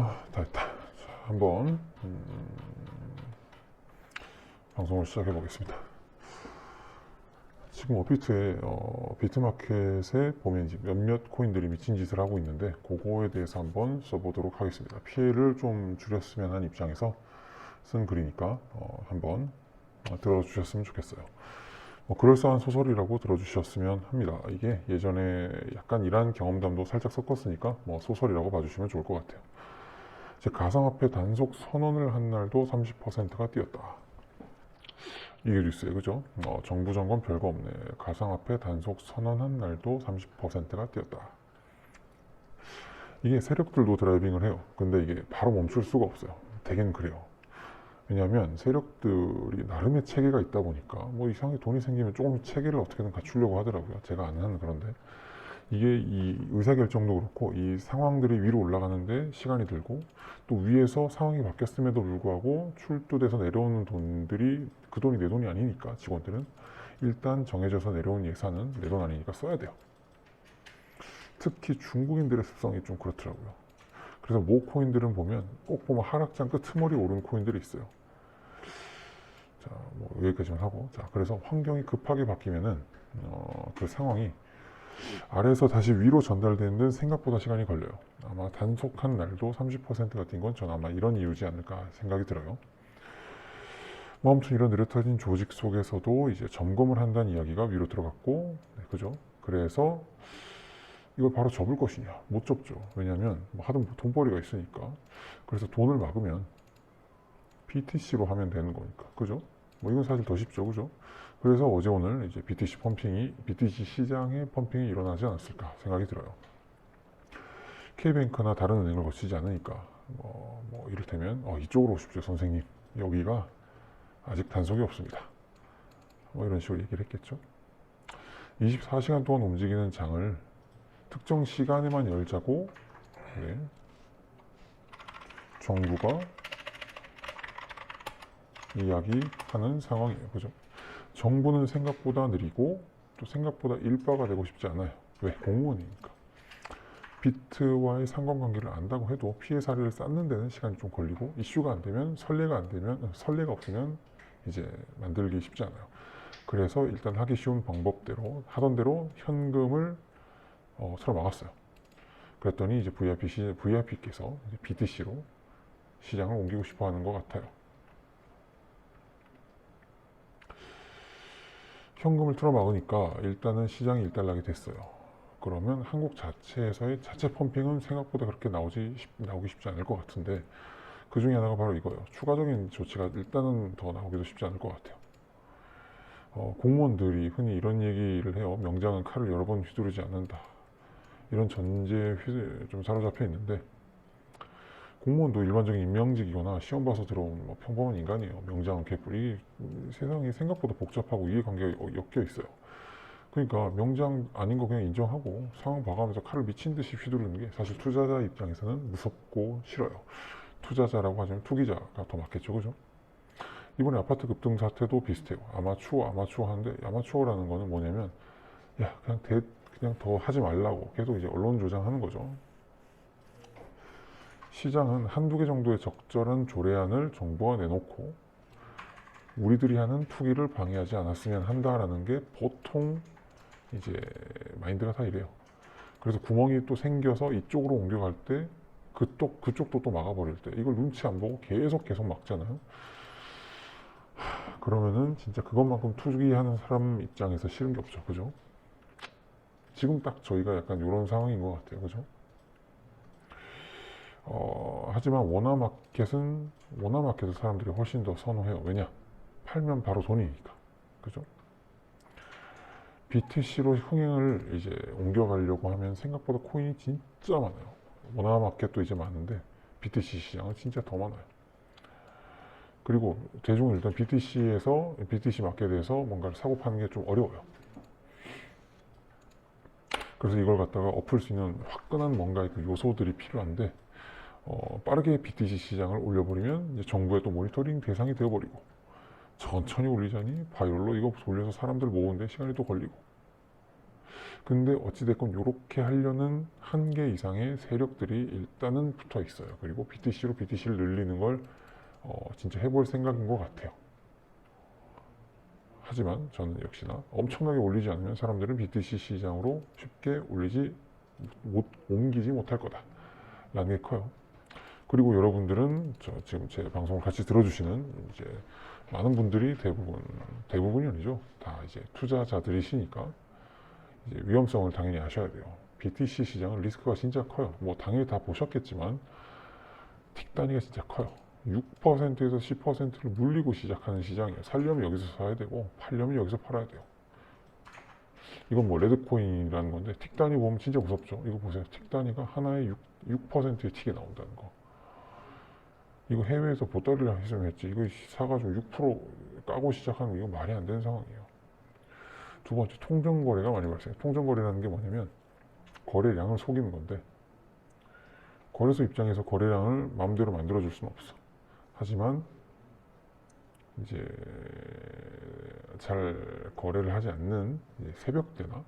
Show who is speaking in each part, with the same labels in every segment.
Speaker 1: 다 했다. 자, 한번 방송을 시작해 보겠습니다. 지금 업비트에 비트마켓에 보면 이제 몇몇 코인들이 미친 짓을 하고 있는데 그거에 대해서 한번 써보도록 하겠습니다. 피해를 좀 줄였으면 하는 입장에서 쓴 글이니까 한번 들어주셨으면 좋겠어요. 그럴싸한 소설이라고 들어주셨으면 합니다. 이게 예전에 약간 이러한 경험담도 살짝 섞었으니까 소설이라고 봐주시면 좋을 것 같아요. 이제 가상화폐 단속 선언을 한 날도 30%가 뛰었다. 이게 뉴스예요, 그죠? 정부 점검 별거 없네. 가상화폐 단속 선언한 날도 30%가 뛰었다. 이게 세력들도 드라이빙을 해요. 근데 이게 바로 멈출 수가 없어요. 대개는 그래요. 왜냐하면 세력들이 나름의 체계가 있다 보니까 이상하게 돈이 생기면 조금 체계를 어떻게든 갖추려고 하더라고요. 제가 안 하는 그런데 이게 이 의사결정도 그렇고 이 상황들이 위로 올라가는데 시간이 들고 또 위에서 상황이 바뀌었음에도 불구하고 출두돼서 내려오는 돈들이 그 돈이 내 돈이 아니니까 직원들은 일단 정해져서 내려온 예산은 내 돈 아니니까 써야 돼요. 특히 중국인들의 습성이 좀 그렇더라고요. 그래서 모 코인들은 꼭 보면 하락장 끄트머리 오른 코인들이 있어요. 자, 여기까지만 하고. 자, 그래서 환경이 급하게 바뀌면은 그 상황이 아래에서 다시 위로 전달되는 생각보다 시간이 걸려요. 아마 단속한 날도 30%가 뛴 건 저는 아마 이런 이유지 않을까 생각이 들어요. 아무튼 이런 느릿해진 조직 속에서도 이제 점검을 한다는 이야기가 위로 들어갔고, 네, 그죠? 그래서 이걸 바로 접을 것이냐? 못 접죠. 왜냐하면 하든 돈벌이가 있으니까. 그래서 돈을 막으면 BTC로 하면 되는 거니까, 그죠? 이건 사실 더 쉽죠, 그죠? 그래서 어제 오늘 이제 BTC 시장의 펌핑이 일어나지 않았을까 생각이 들어요. K뱅크나 다른 은행을 거치지 않으니까 이를테면 이쪽으로 오십시오 선생님, 여기가 아직 단속이 없습니다. 이런 식으로 얘기를 했겠죠. 24시간 동안 움직이는 장을 특정 시간에만 열자고 네. 정부가 이야기하는 상황이에요. 그죠? 정부는 생각보다 느리고 또 생각보다 일바가 되고 싶지 않아요. 왜? 공무원이니까. 비트와의 상관관계를 안다고 해도 피해 사례를 쌓는 데는 시간이 좀 걸리고 이슈가 안 되면 선례가 없으면 이제 만들기 쉽지 않아요. 그래서 일단 하기 쉬운 방법대로 하던 대로 현금을 서로 막았어요. 그랬더니 이제 VIP께서 BTC로 시장을 옮기고 싶어 하는 것 같아요. 현금을 틀어막으니까 일단은 시장이 일단락이 됐어요. 그러면 한국 자체에서의 자체 펌핑은 생각보다 그렇게 나오기 쉽지 않을 것 같은데 그 중에 하나가 바로 이거예요. 추가적인 조치가 일단은 더 나오기도 쉽지 않을 것 같아요. 공무원들이 흔히 이런 얘기를 해요. 명장은 칼을 여러 번 휘두르지 않는다. 이런 전제에 좀 사로잡혀 있는데 공무원도 일반적인 임명직이거나 시험 봐서 들어온 평범한 인간이에요. 명장은 개뿔이 세상이 생각보다 복잡하고 이해관계가 엮여 있어요. 그러니까 명장 아닌 거 그냥 인정하고 상황 봐가면서 칼을 미친 듯이 휘두르는 게 사실 투자자 입장에서는 무섭고 싫어요. 투자자라고 하자면 투기자가 더 맞겠죠, 그죠? 이번에 아파트 급등 사태도 비슷해요. 아마추어 하는데 아마추어라는 거는 뭐냐면 야 그냥 더 하지 말라고 계속 이제 언론 조장하는 거죠. 시장은 한두 개 정도의 적절한 조례안을 정부가 내놓고 우리들이 하는 투기를 방해하지 않았으면 한다라는 게 보통 이제 마인드가 다 이래요. 그래서 구멍이 또 생겨서 이쪽으로 옮겨갈 때 그쪽도 또 막아버릴 때 이걸 눈치 안 보고 계속 막잖아요. 그러면은 진짜 그것만큼 투기하는 사람 입장에서 싫은 게 없죠, 그죠? 지금 딱 저희가 약간 이런 상황인 것 같아요, 그죠? 하지만 원화마켓을 사람들이 훨씬 더 선호해요. 왜냐? 팔면 바로 돈이니까. 그죠? BTC로 흥행을 이제 옮겨가려고 하면 생각보다 코인이 진짜 많아요. 원화마켓도 이제 많은데 BTC 시장은 진짜 더 많아요. 그리고 대중은 일단 BTC 마켓에서 뭔가를 사고 파는 게 좀 어려워요. 그래서 이걸 갖다가 엎을 수 있는 화끈한 뭔가의 그 요소들이 필요한데 빠르게 BTC 시장을 올려버리면 이제 정부의 또 모니터링 대상이 되어버리고 천천히 올리자니 바이럴로 이거 돌려서 사람들 모으는데 시간이 또 걸리고 근데 어찌됐건 이렇게 하려는 한 개 이상의 세력들이 일단은 붙어 있어요. 그리고 BTC로 BTC를 늘리는 걸 진짜 해볼 생각인 것 같아요. 하지만 저는 역시나 엄청나게 올리지 않으면 사람들은 BTC 시장으로 쉽게 옮기지 못할 거다라는 게 커요. 그리고 여러분들은 지금 제 방송을 같이 들어주시는 이제 많은 분들이 대부분이 아니죠. 다 이제 투자자들이시니까 이제 위험성을 당연히 아셔야 돼요. BTC 시장은 리스크가 진짜 커요. 뭐 당연히 다 보셨겠지만 틱 단위가 진짜 커요. 6%에서 10%를 물리고 시작하는 시장이에요. 살려면 여기서 사야 되고 팔려면 여기서 팔아야 돼요. 이건 뭐 레드코인이라는 건데 틱 단위 보면 진짜 무섭죠. 이거 보세요. 틱 단위가 하나에 6%의 틱이 나온다는 거. 이거 해외에서 보따리를 했으면 했지. 이거 사가지고 6% 까고 시작하는 거 이거 말이 안 되는 상황이에요. 두 번째, 통정거래가 많이 발생해요. 통정거래라는 게 뭐냐면 거래량을 속이는 건데 거래소 입장에서 거래량을 마음대로 만들어줄 수는 없어. 하지만 이제 잘 거래를 하지 않는 새벽 때나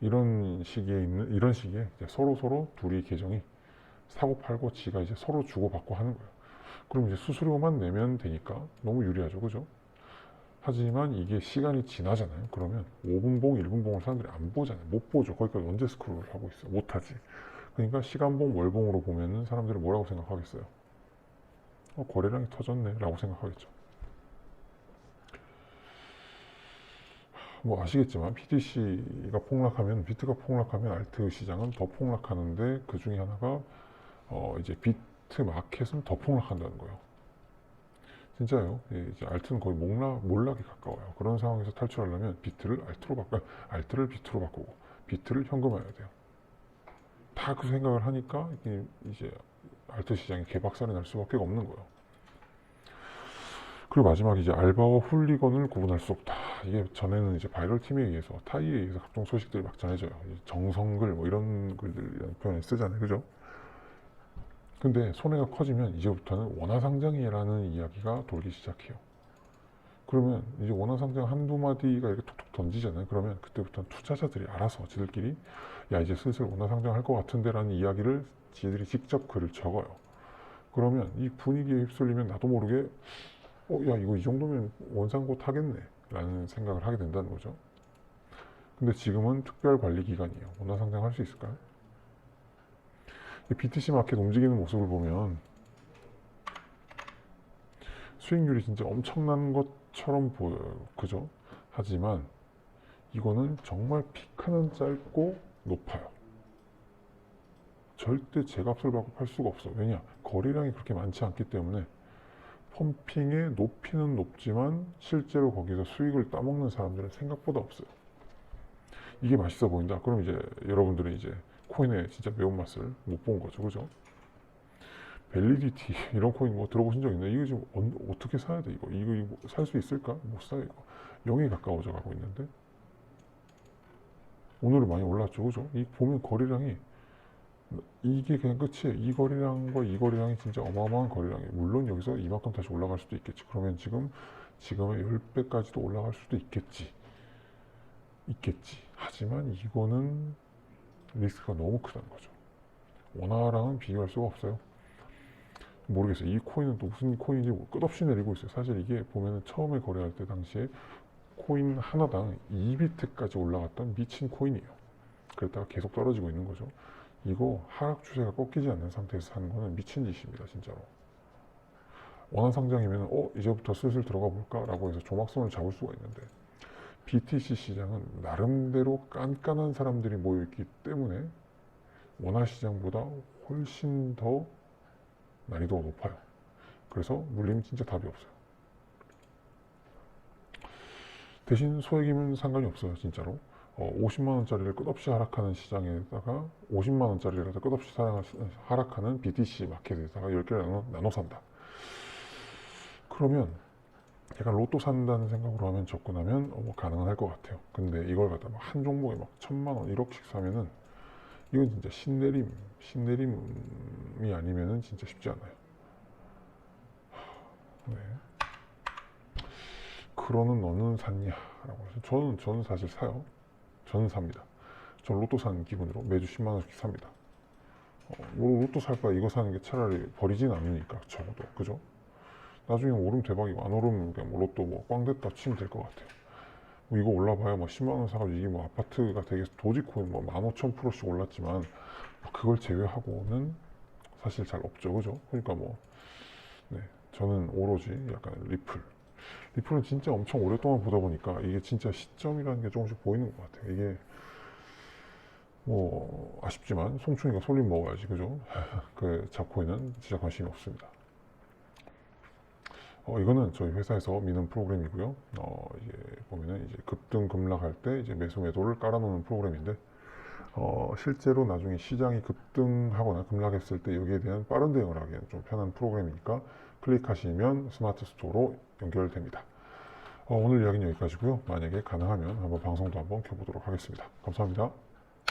Speaker 1: 이런 시기에 서로 둘이 계정이 사고 팔고 지가 이제 서로 주고받고 하는 거예요. 그럼 이제 수수료만 내면 되니까 너무 유리하죠, 그죠? 하지만 이게 시간이 지나잖아요. 그러면 5분봉, 1분봉을 사람들이 안 보잖아요. 못 보죠. 거기까지 언제 스크롤을 하고 있어요? 못 하지. 그러니까 시간봉, 월봉으로 보면은 사람들이 뭐라고 생각하겠어요? 거래량이 터졌네 라고 생각하겠죠. 뭐 아시겠지만 BTC가 폭락하면, 비트가 폭락하면 알트 시장은 더 폭락하는데 그 중에 하나가 이제 비트 마켓은 더 폭락한다는 거예요. 진짜요. 이제 알트는 거의 몰락에 가까워요. 그런 상황에서 탈출하려면 알트를 비트로 바꾸고 비트를 현금화해야 돼요. 다 그 생각을 하니까 이제 알트 시장이 개박살이 날 수밖에 없는 거예요. 그리고 마지막에 이제 알바와 훌리건을 구분할 수 없다. 이게 전에는 이제 바이럴 팀에 의해서 타이에 의해서 각종 소식들이 막 전해져요. 정성글 뭐 이런 글들 표현을 쓰잖아요, 그죠? 근데 손해가 커지면 이제부터는 원화상장이라는 이야기가 돌기 시작해요. 그러면 이제 원화상장 한두 마디가 이렇게 툭툭 던지잖아요. 그러면 그때부터는 투자자들이 알아서 지들끼리 야 이제 슬슬 원화상장 할 것 같은데 라는 이야기를 지들이 직접 글을 적어요. 그러면 이 분위기에 휩쓸리면 나도 모르게 야 이거 이 정도면 원상고 타겠네 라는 생각을 하게 된다는 거죠. 근데 지금은 특별관리기관이에요. 원화상장 할 수 있을까요? BTC 마켓 움직이는 모습을 보면 수익률이 진짜 엄청난 것처럼 보여요. 그죠? 하지만 이거는 정말 피크는 짧고 높아요. 절대 제값을 받고 팔 수가 없어. 왜냐? 거래량이 그렇게 많지 않기 때문에 펌핑의 높이는 높지만 실제로 거기서 수익을 따먹는 사람들은 생각보다 없어요. 이게 맛있어 보인다. 그럼 이제 여러분들은 이제 코인의 진짜 매운맛을 못 본 거죠. 그죠? 벨리디티 이런 코인 뭐 들어보신 적 있나요? 이거 지금 어떻게 사야 돼? 이거 살 수 있을까? 못 사요. 이거 0에 가까워져 가고 있는데 오늘은 많이 올랐죠. 그죠? 이 보면 거래량이 이게 그냥 끝이에요. 이 거래량과 이 거래량이 진짜 어마어마한 거래량이에요. 물론 여기서 이만큼 다시 올라갈 수도 있겠지. 그러면 지금의 10배까지도 올라갈 수도 있겠지. 하지만 이거는 리스크가 너무 크다는 거죠. 원화랑은 비교할 수가 없어요. 모르겠어요. 이 코인은 또 무슨 코인인지 끝없이 내리고 있어요. 사실 이게 보면은 처음에 거래할 때 당시에 코인 하나당 2비트까지 올라갔던 미친 코인이에요. 그랬다가 계속 떨어지고 있는 거죠. 이거 하락 추세가 꺾이지 않는 상태에서 사는 거는 미친 짓입니다, 진짜로. 원화상장이면 이제부터 슬슬 들어가 볼까? 라고 해서 조막선을 잡을 수가 있는데 BTC 시장은 나름대로 깐깐한 사람들이 모여있기 때문에 원화시장보다 훨씬 더 난이도가 높아요. 그래서 물리면 진짜 답이 없어요. 대신 소액이면 상관이 없어요, 진짜로. 50만 원짜리를 끝없이 하락하는 시장에다가 50만 원짜리라도 끝없이 하락하는 BTC 마켓에다가 10개를 나눠 산다. 그러면 약간 로또 산다는 생각으로 하면 접근하면 뭐 가능은 할 것 같아요. 근데 이걸 갖다 한 종목에 막 1000만 원, 1억씩 사면은 이건 진짜 신내림이 아니면은 진짜 쉽지 않아요. 네. 그러는 너는 샀냐? 라고 해서 저는 사실 사요. 저는 삽니다. 전 로또 산 기분으로 매주 10만 원씩 삽니다. 뭐 로또 살 바에 이거 사는 게 차라리 버리진 않으니까 적어도 그죠? 나중에 오르면 대박이고 안 오르면 그냥 뭐 로또 뭐 꽝 됐다 치면 될 것 같아요. 뭐 이거 올라봐야 뭐 10만 원 사가지고 이게 뭐 아파트가 되게 도지코인 뭐 15,000%씩 올랐지만 뭐 그걸 제외하고는 사실 잘 없죠, 그죠? 그러니까 뭐 네, 저는 오로지 약간 리플은 진짜 엄청 오랫동안 보다 보니까 이게 진짜 시점이라는 게 조금씩 보이는 것 같아요. 이게 뭐 아쉽지만 송충이가 솔림 먹어야지, 그죠? 그 잡코인은 진짜 관심이 없습니다. 이거는 저희 회사에서 미는 프로그램이고요. 이게 보면은 이제 급등 급락할 때 이제 매수 매도를 깔아놓는 프로그램인데, 실제로 나중에 시장이 급등하거나 급락했을 때 여기에 대한 빠른 대응을 하기에는 좀 편한 프로그램이니까 클릭하시면 스마트 스토어로 연결됩니다. 오늘 이야기는 여기까지고요. 만약에 가능하면 한번 방송도 한번 켜보도록 하겠습니다. 감사합니다.